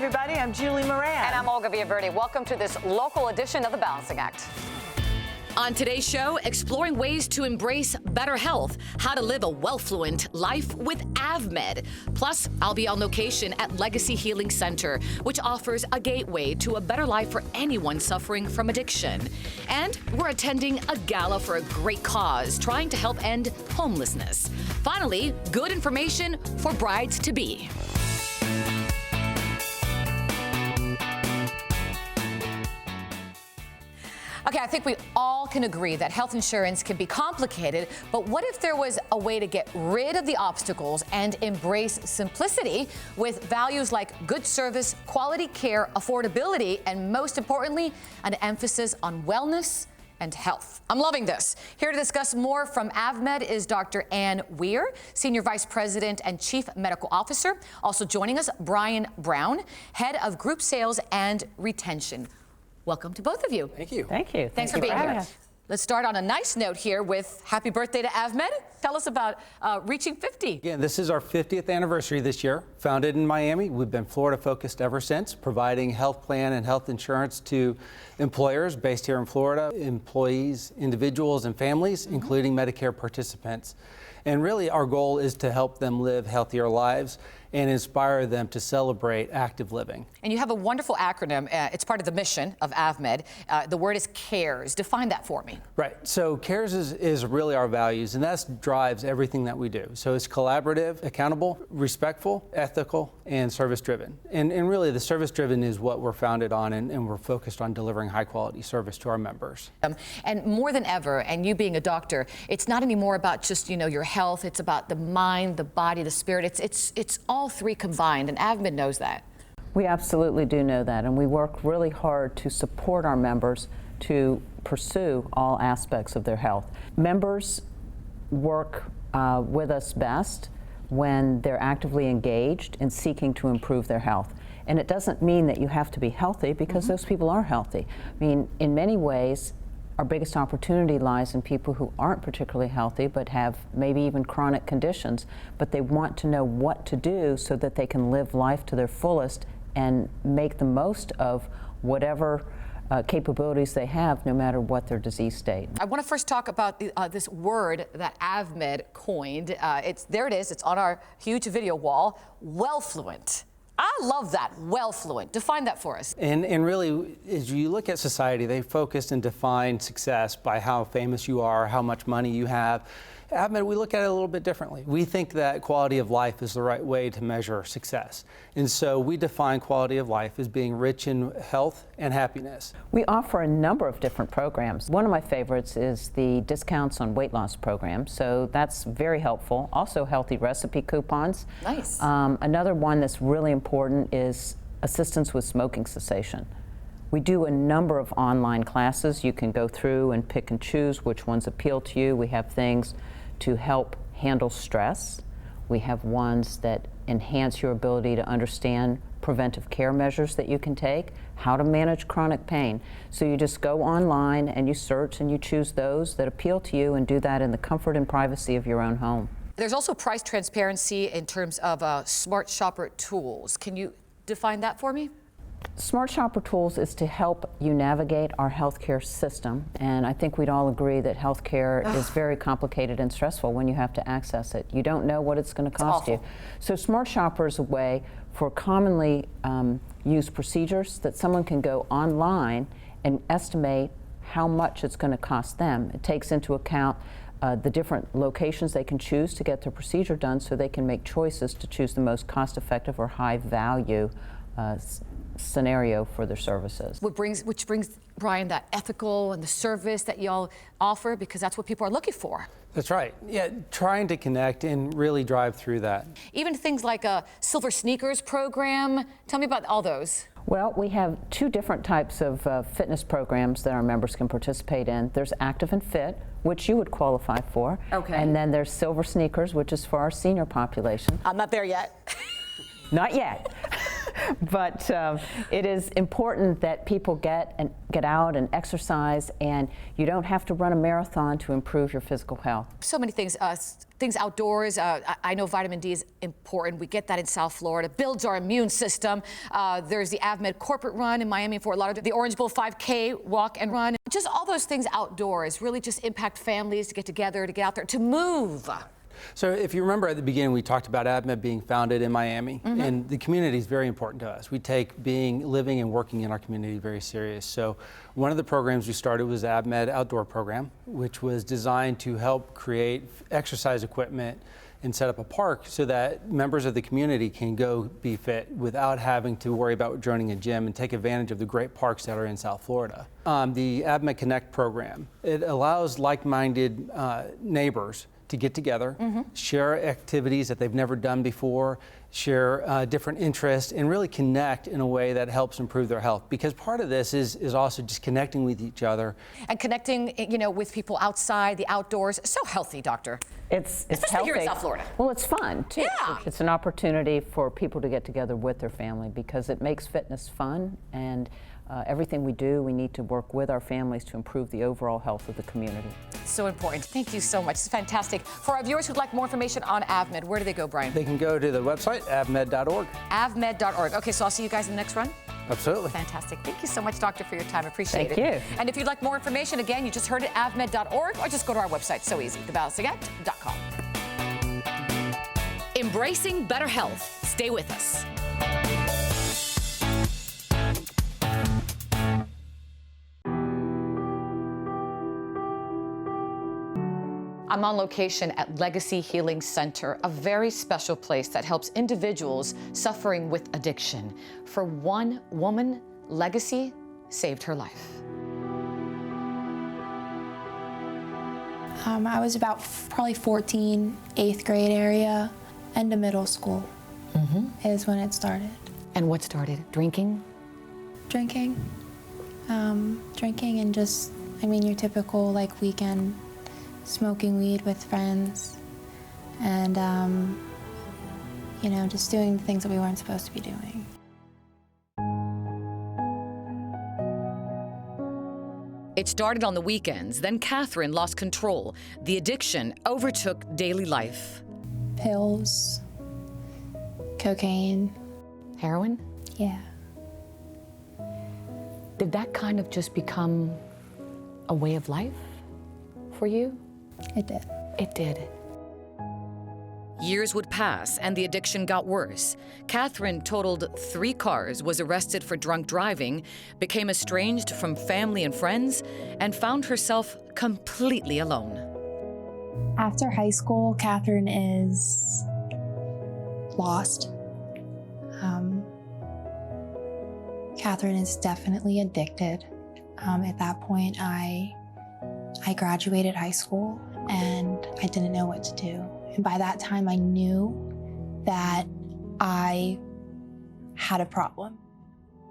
everybody. I'm Julie Moran. And I'm Olga Villaverde. Welcome to this local edition of The Balancing Act. On today's show, exploring ways to embrace better health, how to live a well-fluent life with AvMed. Plus, I'll be on location at Legacy Healing Center, which offers a gateway to a better life for anyone suffering from addiction. And we're attending a gala for a great cause, trying to help end homelessness. Finally, good information for brides-to-be. Okay, I think we all can agree that health insurance can be complicated, but what if there was a way to get rid of the obstacles and embrace simplicity with values like good service, quality care, affordability, and most importantly, an emphasis on wellness and health? I'm loving this. Here to discuss more from AvMed is Dr. Ann Weir, Senior Vice President and Chief Medical Officer. Also joining us, Brian Brown, Head of Group Sales and Retention. Welcome to both of you. Thank you. Thank you. Thanks for being here. Let's start on a nice note here with happy birthday to AvMed. Tell us about reaching 50. Again, this is our 50th anniversary this year. Founded in Miami, we've been Florida focused ever since, providing health plan and health insurance to employers based here in Florida, employees, individuals, and families, including Medicare participants. And really, our goal is to help them live healthier lives and inspire them to celebrate active living. And you have a wonderful acronym. It's part of the mission of AvMed. The word is CARES. Define that for me. Right. So CARES is really our values, and that drives everything that we do. So it's collaborative, accountable, respectful, ethical, and service-driven. And really, the service-driven is what we're founded on, and we're focused on delivering high-quality service to our members. And more than ever, and you being a doctor, it's not anymore about just, your health. It's about the mind, the body, the spirit. It's all three combined, and AvMed knows that. We absolutely do know that, and we work really hard to support our members to pursue all aspects of their health. Members work with us best when they're actively engaged in seeking to improve their health. And it doesn't mean that you have to be healthy, because those people are healthy. I mean, in many ways, our biggest opportunity lies in people who aren't particularly healthy but have maybe even chronic conditions, but they want to know what to do so that they can live life to their fullest and make the most of whatever capabilities they have, no matter what their disease state. I want to first talk about this word that AvMed coined. There it is. It's on our huge video wall, well-fluent. I love that, well-fluent. Define that for us. And really, as you look at society, they focus and define success by how famous you are, how much money you have. AvMed, we look at it a little bit differently. We think that quality of life is the right way to measure success. And so we define quality of life as being rich in health and happiness. We offer a number of different programs. One of my favorites is the discounts on weight loss program, so that's very helpful. Also healthy recipe coupons. Nice. Another one that's really important is assistance with smoking cessation. We do a number of online classes. You can go through and pick and choose which ones appeal to you. We have things to help handle stress. We have ones that enhance your ability to understand preventive care measures that you can take, how to manage chronic pain. So you just go online and you search and you choose those that appeal to you, and do that in the comfort and privacy of your own home. There's also price transparency in terms of Smart Shopper tools. Can you define that for me? Smart Shopper Tools is to help you navigate our healthcare system, and I think we'd all agree that healthcare is very complicated and stressful when you have to access it. You don't know what it's going to cost you. So Smart Shopper is a way for commonly used procedures that someone can go online and estimate how much it's going to cost them. It takes into account the different locations they can choose to get their procedure done, so they can make choices to choose the most cost-effective or high-value scenario for their services. Which brings, Brian, that ethical and the service that y'all offer, because that's what people are looking for. That's right. Yeah, trying to connect and really drive through that. Even things like a Silver Sneakers program. Tell me about all those. Well, we have two different types of fitness programs that our members can participate in. There's Active and Fit, which you would qualify for. Okay. And then there's Silver Sneakers, which is for our senior population. I'm not there yet. Not yet. but it is important that people get out and exercise, and you don't have to run a marathon to improve your physical health. So many things, things outdoors. I know vitamin D is important. We get that in South Florida. Builds our immune system. There's the AvMed corporate run in Miami, Fort Lauderdale, the Orange Bowl 5K walk and run. Just all those things outdoors really just impact families to get together, to get out there, to move. So if you remember at the beginning, we talked about AvMed being founded in Miami, and the community is very important to us. We take living and working in our community very serious. So one of the programs we started was the AvMed Outdoor Program, which was designed to help create exercise equipment and set up a park so that members of the community can go be fit without having to worry about joining a gym and take advantage of the great parks that are in South Florida. The AvMed Connect program, it allows like-minded neighbors to get together, share activities that they've never done before, share different interests, and really connect in a way that helps improve their health. Because part of this is also just connecting with each other. And connecting, with people outside, the outdoors. So healthy, doctor. It's Especially healthy. here in South Florida. Well, it's fun, too. Yeah. It's an opportunity for people to get together with their family because it makes fitness fun, and everything we do, we need to work with our families to improve the overall health of the community. So important. Thank you so much. It's fantastic. For our viewers who'd like more information on AvMed, where do they go, Brian? They can go to the website, avmed.org. avmed.org. Okay, so I'll see you guys in the next run. Absolutely. Fantastic. Thank you so much, doctor, for your time. Appreciate it. Thank you. And if you'd like more information, again, you just heard it, avmed.org, or just go to our website. So easy, thebalancingact.com. Embracing better health. Stay with us. I'm on location at Legacy Healing Center, a very special place that helps individuals suffering with addiction. For one woman, Legacy saved her life. I was about probably 14, 8th grade area, end of middle school is when it started. And what started? Drinking? Drinking. Drinking and just, your typical weekend smoking weed with friends and, just doing the things that we weren't supposed to be doing. It started on the weekends, then Catherine lost control. The addiction overtook daily life. Pills, cocaine. Heroin? Yeah. Did that kind of just become a way of life for you? It did. It did. Years would pass and the addiction got worse. Catherine totaled 3 cars, was arrested for drunk driving, became estranged from family and friends, and found herself completely alone. After high school, Catherine is lost. Catherine is definitely addicted. At that point, I graduated high school and I didn't know what to do. And by that time, I knew that I had a problem.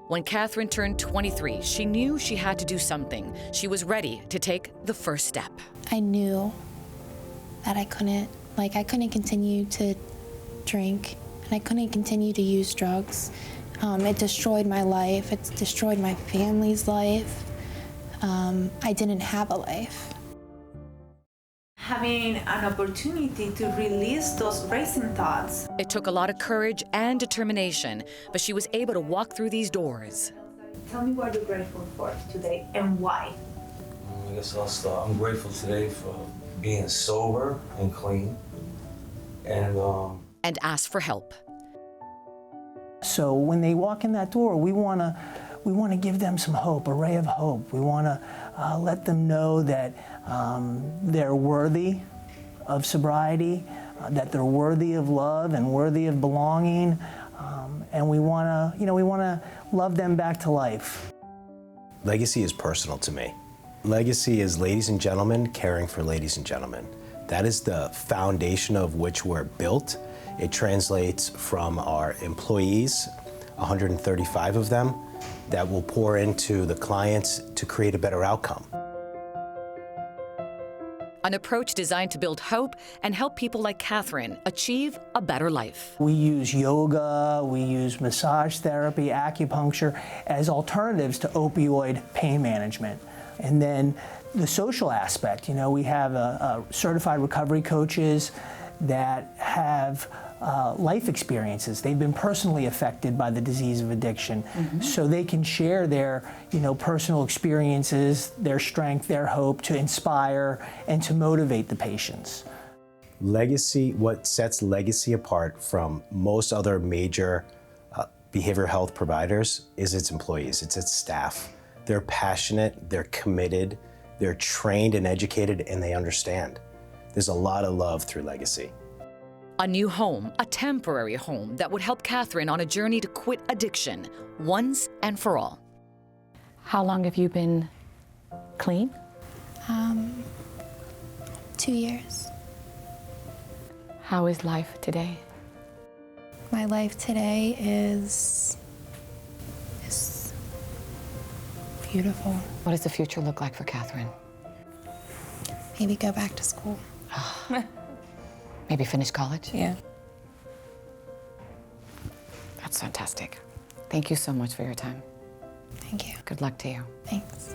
When Catherine turned 23, she knew she had to do something. She was ready to take the first step. I knew that I couldn't continue to drink and I couldn't continue to use drugs. It destroyed my life. It destroyed my family's life. I didn't have a life. Having an opportunity to release those racing thoughts. It took a lot of courage and determination, but she was able to walk through these doors. Tell me what you're grateful for today and why. I guess I'll start. I'm grateful today for being sober and clean And ask for help. So when they walk in that door, we want to give them some hope, a ray of hope. We want to let them know that they're worthy of sobriety, that they're worthy of love and worthy of belonging, and we want to love them back to life. Legacy is personal to me. Legacy is ladies and gentlemen caring for ladies and gentlemen. That is the foundation of which we're built. It translates from our employees, 135 of them, that will pour into the clients to create a better outcome. an approach designed to build hope and help people like Catherine achieve a better life. We use yoga, we use massage therapy, acupuncture as alternatives to opioid pain management. And then the social aspect, you know, we have certified recovery coaches that have life experiences. They've been personally affected by the disease of addiction, so they can share their, you know, personal experiences, their strength, their hope to inspire and to motivate the patients. Legacy, what sets Legacy apart from most other major behavioral health providers is its employees, it's its staff. They're passionate, they're committed, they're trained and educated, and they understand. There's a lot of love through Legacy. A new home, a temporary home that would help Catherine on a journey to quit addiction once and for all. How long have you been clean? 2 years. How is life today? My life today is beautiful. What does the future look like for Catherine? Maybe go back to school. Maybe finish college? Yeah. That's fantastic. Thank you so much for your time. Thank you. Good luck to you. Thanks.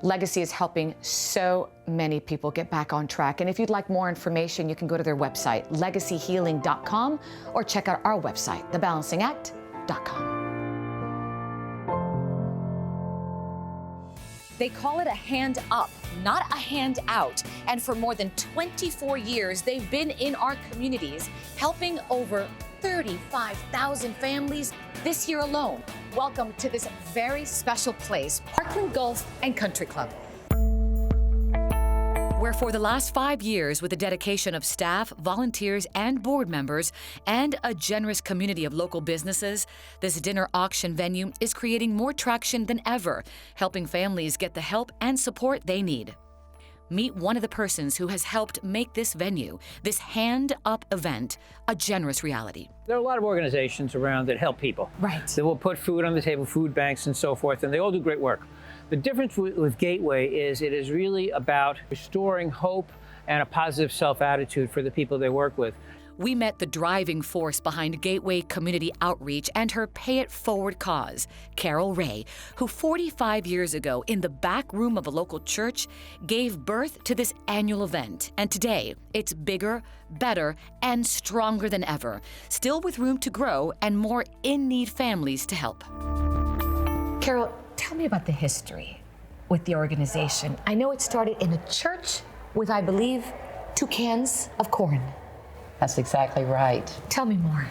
Legacy is helping so many people get back on track. And if you'd like more information, you can go to their website, legacyhealing.com, or check out our website, thebalancingact.com. They call it a hand up, not a hand out. And for more than 24 years, they've been in our communities, helping over 35,000 families this year alone. Welcome to this very special place, Parkland Golf and Country Club, where for the last 5 years, with the dedication of staff, volunteers, and board members, and a generous community of local businesses, this dinner auction venue is creating more traction than ever, helping families get the help and support they need. Meet one of the persons who has helped make this venue, this hand-up event, a generous reality. There are a lot of organizations around that help people. Right. That will put food on the table, food banks and so forth, and they all do great work. The difference with Gateway is it is really about restoring hope and a positive self-attitude for the people they work with. We met the driving force behind Gateway Community Outreach and her Pay It Forward cause, Carol Ray, who 45 years ago in the back room of a local church gave birth to this annual event. And today, it's bigger, better, and stronger than ever, still with room to grow and more in-need families to help. Carol, tell me about the history with the organization. I know it started in a church with, I believe, 2 cans of corn. That's exactly right. Tell me more.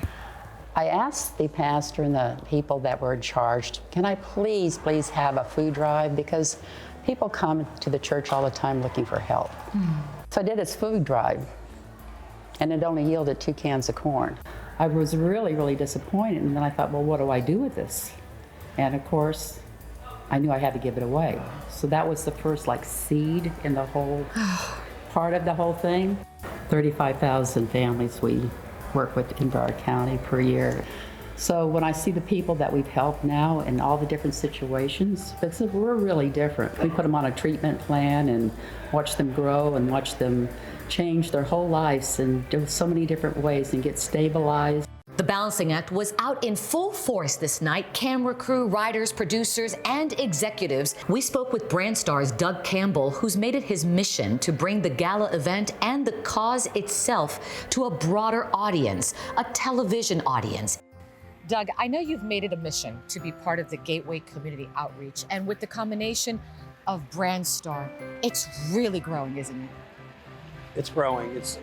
I asked the pastor and the people that were in charge, can I please have a food drive? Because people come to the church all the time looking for help. So I did this food drive, and it only yielded 2 cans of corn. I was really, really disappointed, and then I thought, well, what do I do with this? And of course, I knew I had to give it away. So that was the first seed in the whole part of the whole thing. 35,000 families we work with in Broward County per year. So when I see the people that we've helped now in all the different situations, we're really different. We put them on a treatment plan and watch them grow and watch them change their whole lives and do so many different ways and get stabilized. The Balancing Act was out in full force this night. Camera crew, writers, producers, and executives. We spoke with Brand Stars Doug Campbell, who's made it his mission to bring the gala event and the cause itself to a broader audience, a television audience. Doug, I know you've made it a mission to be part of the Gateway Community Outreach, and with the combination of Brand Star, it's really growing, isn't it? It's growing. It's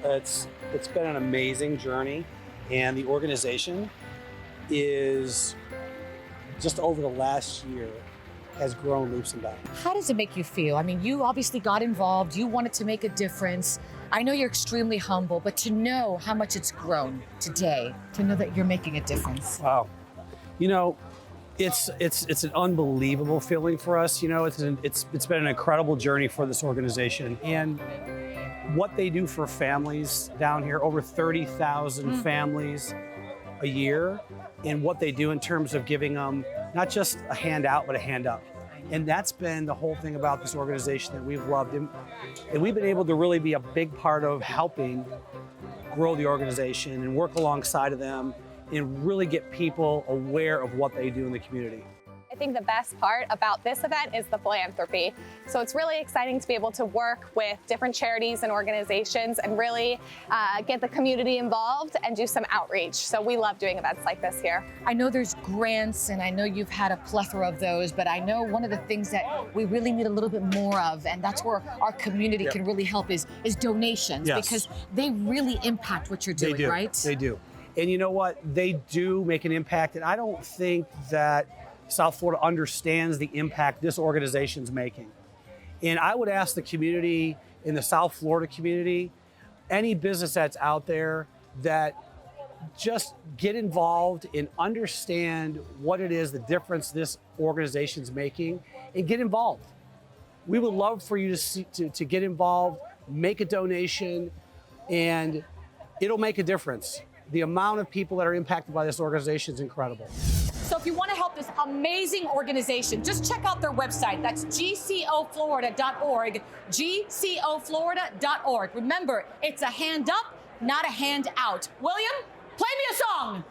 been an amazing journey. And the organization is, just over the last year, has grown leaps and bounds. How does it make you feel? I mean, you obviously got involved, you wanted to make a difference. I know you're extremely humble, but to know how much it's grown today, to know that you're making a difference. Wow. You know, it's an unbelievable feeling for us. You know, it's been an incredible journey for this organization. And what they do for families down here, over 30,000 families, a year in what they do in terms of giving them not just a hand out, but a hand up. And that's been the whole thing about this organization that we've loved. And we've been able to really be a big part of helping grow the organization and work alongside of them and really get people aware of what they do in the community. I think the best part about this event is the philanthropy. So it's really exciting to be able to work with different charities and organizations and really get the community involved and do some outreach. So we love doing events like this here. I know there's grants, and I know you've had a plethora of those, but I know one of the things that we really need a little bit more of, and that's where our community can really help, is donations, because they really impact what you're doing, right? They do. And you know what? They do make an impact, and I don't think that South Florida understands the impact this organization's making. And I would ask the community, in the South Florida community, any business that's out there, that just get involved and understand what it is, the difference this organization's making, and get involved. We would love for you to get involved, make a donation, and it'll make a difference. The amount of people that are impacted by this organization is incredible. So if you want to help this amazing organization, just check out their website. That's gcoflorida.org, gcoflorida.org. Remember, it's a hand up, not a hand out. William, play me a song.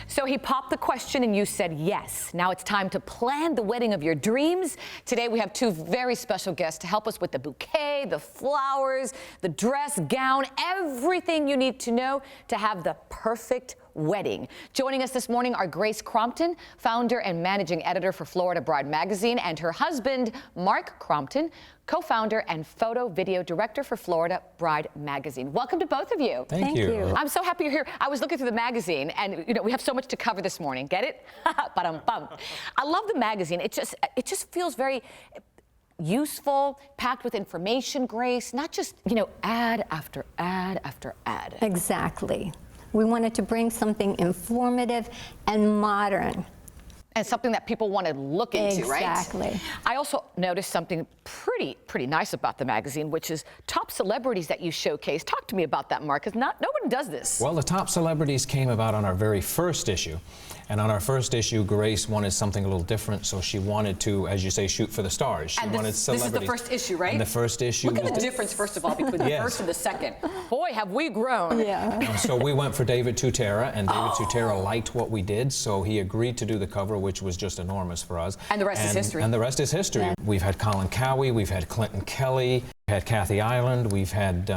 So he popped the question and you said yes. Now it's time to plan the wedding of your dreams. Today we have two very special guests to help us with the bouquet, the flowers, the dress, gown, everything you need to know to have the perfect wedding. Joining us this morning are Grace Crompton, founder and managing editor for Florida Bride magazine, and her husband, Mark Crompton, co-founder and photo video director for Florida Bride magazine. Welcome to both of you. Thank you. I'm so happy you're here. I was looking through the magazine, and we have so much to cover this morning. Get it? Ba-dum-bum. I love the magazine. It just feels very useful, packed with information, Grace, not just, ad after ad after ad. Exactly. We wanted to bring something informative and modern. And something that people want to look into, right? Exactly. I also noticed something pretty nice about the magazine, which is top celebrities that you showcase. Talk to me about that, Mark, because no one does this. Well, the top celebrities came about on our very first issue. And on our first issue, Grace wanted something a little different, so she wanted to, as you say, shoot for the stars. She wanted celebrities. This is the first issue, right? And the first issue. Look at the difference, first of all, between the first and the second. Boy, have we grown. Yeah. So we went for David Tutera, and David Tutera liked what we did, so he agreed to do the cover, which was just enormous for us. And the rest is history. And the rest is history. Yeah. We've had Colin Cowie, we've had Clinton Kelly, we've had Kathy Ireland, we've had,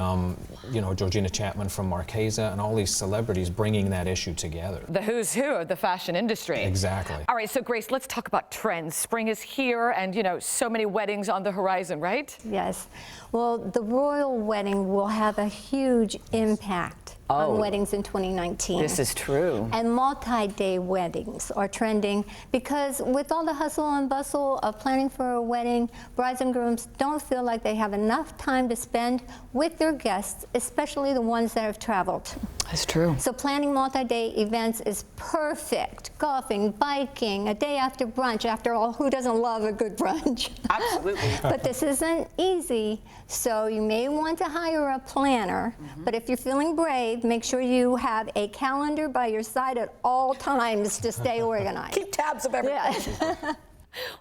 Georgina Chapman from Marquesa, and all these celebrities bringing that issue together. The who's who of the fashion industry. Exactly. All right, so Grace, let's talk about trends. Spring is here, and so many weddings on the horizon, right? Yes. Well, the royal wedding will have a huge impact on weddings in 2019. This is true. And multi-day weddings are trending because with all the hustle and bustle of planning for a wedding, brides and grooms don't feel like they have enough time to spend with their guests, especially the ones that have traveled. That's true. So planning multi-day events is perfect. Golfing, biking, a day after brunch. After all, who doesn't love a good brunch? Absolutely. But this isn't easy, so you may want to hire a planner. But if you're feeling brave, make sure you have a calendar by your side at all times to stay organized. Keep tabs of everything. Yeah.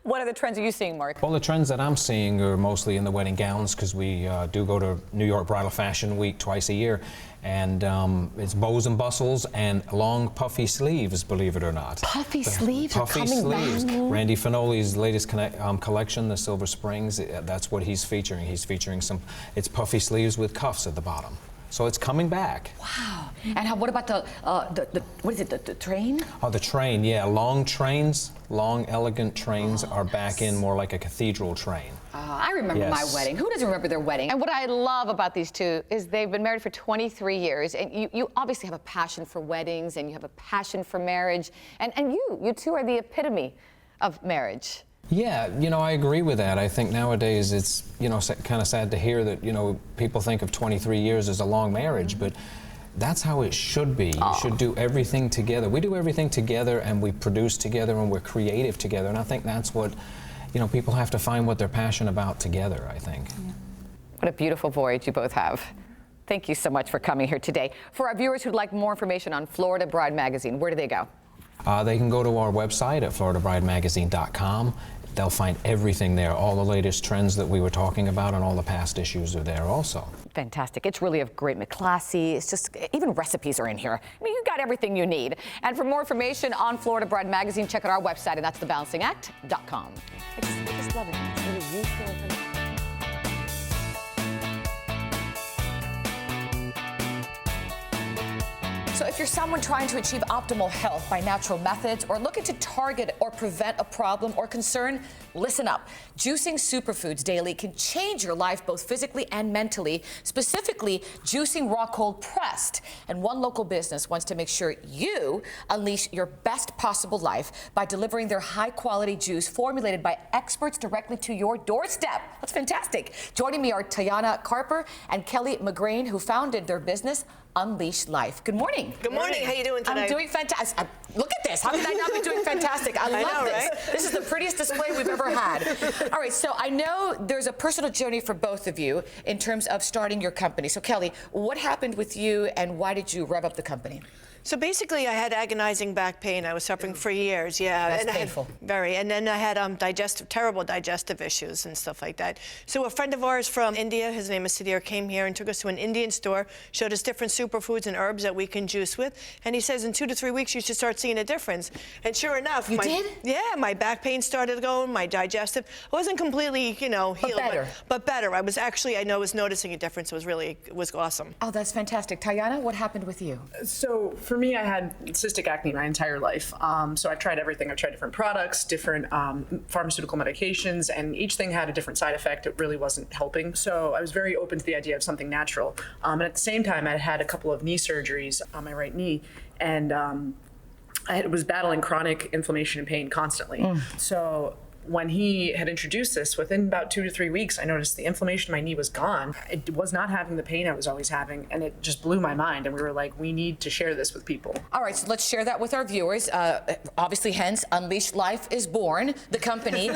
What other trends are you seeing, Mark? Well, the trends that I'm seeing are mostly in the wedding gowns, because we do go to New York Bridal Fashion Week twice a year. And it's bows and bustles and long puffy sleeves, believe it or not. Puffy sleeves are coming sleeves. back. Randy Finoli's latest collection, the Silver Springs, that's what he's featuring. He's featuring it's puffy sleeves with cuffs at the bottom. So it's coming back. Wow. And what about the train? Oh, the train, yeah. Long trains, long, elegant trains are back in more like a cathedral train. I remember my wedding. Who doesn't remember their wedding? And what I love about these two is they've been married for 23 years. And you obviously have a passion for weddings, and you have a passion for marriage. And you two are the epitome of marriage. Yeah, you know, I agree with that. I think nowadays it's, you know, kind of sad to hear that, you know, people think of 23 years as a long marriage, but that's how it should be. You should do everything together. We do everything together, and we produce together, and we're creative together, and I think that's what, you know, people have to find what they're passionate about together, I think. Yeah. What a beautiful voyage you both have. Thank you so much for coming here today. For our viewers who'd like more information on Florida Bride Magazine, where do they go? They can go to our website at floridabridemagazine.com. They'll find everything there, all the latest trends that we were talking about, and all the past issues are there also. Fantastic. It's really a great classy. It's just, even recipes are in here. I mean, you got everything you need. And for more information on Florida Bride Magazine, check out our website, and that's thebalancingact.com. I just love it. It's really useful information. So if you're someone trying to achieve optimal health by natural methods, or looking to target or prevent a problem or concern, listen up. Juicing superfoods daily can change your life both physically and mentally, specifically juicing raw cold pressed. And one local business wants to make sure you unleash your best possible life by delivering their high-quality juice formulated by experts directly to your doorstep. That's fantastic. Joining me are Tayana Carper and Kelly McGrain, who founded their business, Unleash Life. Good morning. Good morning. How you doing today? I'm doing fantastic. Look at this. How could I not be doing fantastic? I love this. Right? This is the prettiest display we've ever had. All right, so I know there's a personal journey for both of you in terms of starting your company. So Kelly, what happened with you, and why did you rev up the company? So basically, I had agonizing back pain. I was suffering for years. Yeah, That's and painful. Very. And then I had terrible digestive issues and stuff like that. So a friend of ours from India, his name is Sudhir, came here and took us to an Indian store, showed us different superfoods and herbs that we can juice with, and he says in 2 to 3 weeks you should start seeing a difference. And sure enough, you did? Yeah, my back pain started going, my digestive. I wasn't completely, you know, healed, but better. I was actually, I was noticing a difference. It was awesome. Oh, that's fantastic. Tayana, what happened with you? So for me, I had cystic acne my entire life. So I've tried everything. I've tried different products, different pharmaceutical medications, and each thing had a different side effect. It really wasn't helping. So I was very open to the idea of something natural. And at the same time, I had a couple of knee surgeries on my right knee, and I was battling chronic inflammation and pain constantly. So when he had introduced this, within about 2 to 3 weeks, I noticed the inflammation in my knee was gone. It was not having the pain I was always having, and it just blew my mind. And we were like, we need to share this with people. All right, so let's share that with our viewers. Obviously, hence, Unleash Life is born, the company.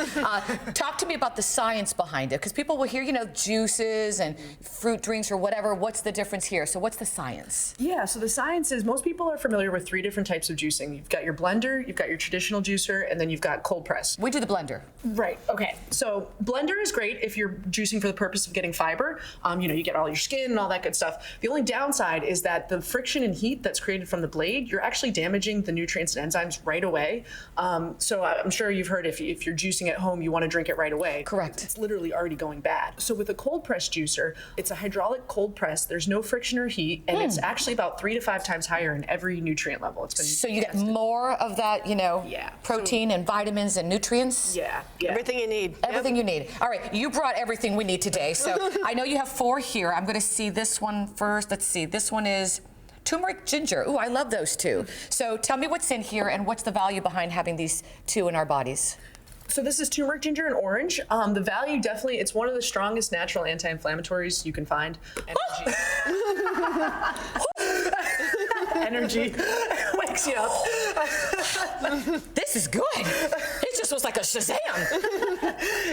Talk to me about the science behind it, because people will hear, you know, juices and fruit drinks or whatever. What's the difference here? So what's the science? Yeah, so the science is, most people are familiar with 3 different types of juicing. You've got your blender, you've got your traditional juicer, and then you've got cold press. We do the blender. Right, okay. So blender is great if you're juicing for the purpose of getting fiber. You know, you get all your skin and all that good stuff. The only downside is that the friction and heat that's created from the blade, you're actually damaging the nutrients and enzymes right away. So I'm sure you've heard if you're juicing at home, you want to drink it right away. Correct. It's literally already going bad. So with a cold press juicer, it's a hydraulic cold press. There's no friction or heat, and it's actually about 3 to 5 times higher in every nutrient level. It's been so you get more of that, you know, protein and vitamins and nutrients? Yeah. Everything you need. Everything you need. All right, you brought everything we need today. So I know you have 4 here. I'm going to see this one first. Let's see. This one is turmeric ginger. Ooh, I love those 2. So tell me what's in here and what's the value behind having these 2 in our bodies. So this is turmeric, ginger, and orange. The value, definitely, it's one of the strongest natural anti-inflammatories you can find. Energy wakes you up. This is good. It just was like a Shazam.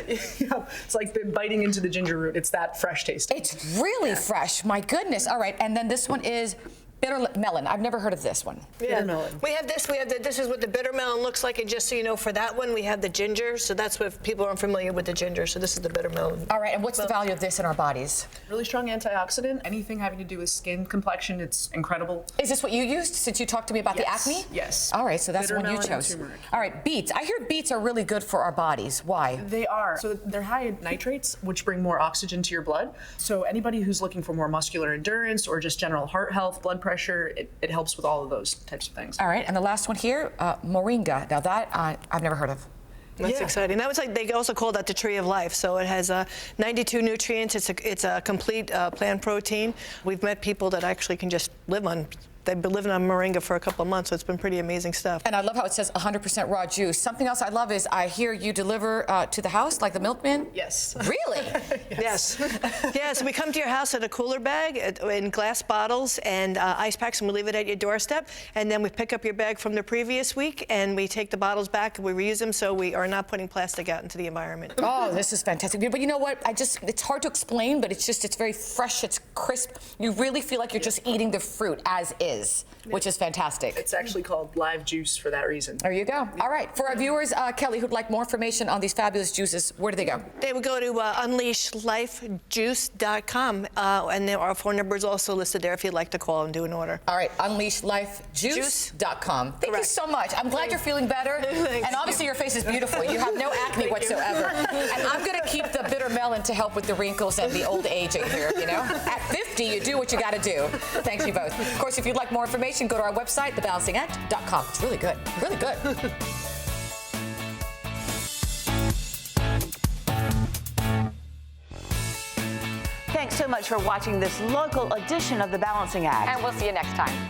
It's like biting into the ginger root. It's that fresh taste. It's really fresh. My goodness. All right, and then this one is bitter melon. I've never heard of this one. Yeah. Bitter melon. We have this. This is what the bitter melon looks like. And just so you know, for that one, we have the ginger. So that's what people aren't familiar with the ginger. So this is the bitter melon. All right. And what's the value of this in our bodies? Really strong antioxidant. Anything having to do with skin complexion, it's incredible. Is this what you used since you talked to me about the acne? Yes. All right. So that's bitter the one you chose. All right. Beets. I hear beets are really good for our bodies. Why? They are. So they're high in nitrates, which bring more oxygen to your blood. So anybody who's looking for more muscular endurance or just general heart health, blood pressure, it helps with all of those types of things. All right, and the last one here, moringa. Now that I've never heard of. That's exciting. That was like, they also call that the tree of life. So it has 92 nutrients. It's a complete plant protein. We've met people that actually can just live on they've been living on moringa for a couple of months, so it's been pretty amazing stuff. And I love how it says 100% raw juice. Something else I love is I hear you deliver to the house, like the milkman. Yes. Really? Yes. Yeah, so we come to your house in a cooler bag in glass bottles and ice packs, and we leave it at your doorstep. And then we pick up your bag from the previous week, and we take the bottles back and we reuse them, so we are not putting plastic out into the environment. Oh, this is fantastic. But you know what? It's hard to explain, but it's very fresh, it's crisp. You really feel like you're just eating the fruit as is, which is fantastic. It's actually called live juice for that reason. There you go. All right. For our viewers, Kelly, who'd like more information on these fabulous juices, where do they go? They would go to unleashlifejuice.com, and our phone number is also listed there if you'd like to call and do an order. All right, unleashlifejuice.com. Thank you so much. I'm glad you're feeling better. Thanks. And obviously your face is beautiful. You have no acne whatsoever. And I'm going to keep the bitter melon to help with the wrinkles and the old aging here, you know? At 50, you do what you got to do. Thank you both. Of course, if you'd like more information, go to our website, thebalancingact.com. It's really good. Really good. Thanks so much for watching this local edition of The Balancing Act. And we'll see you next time.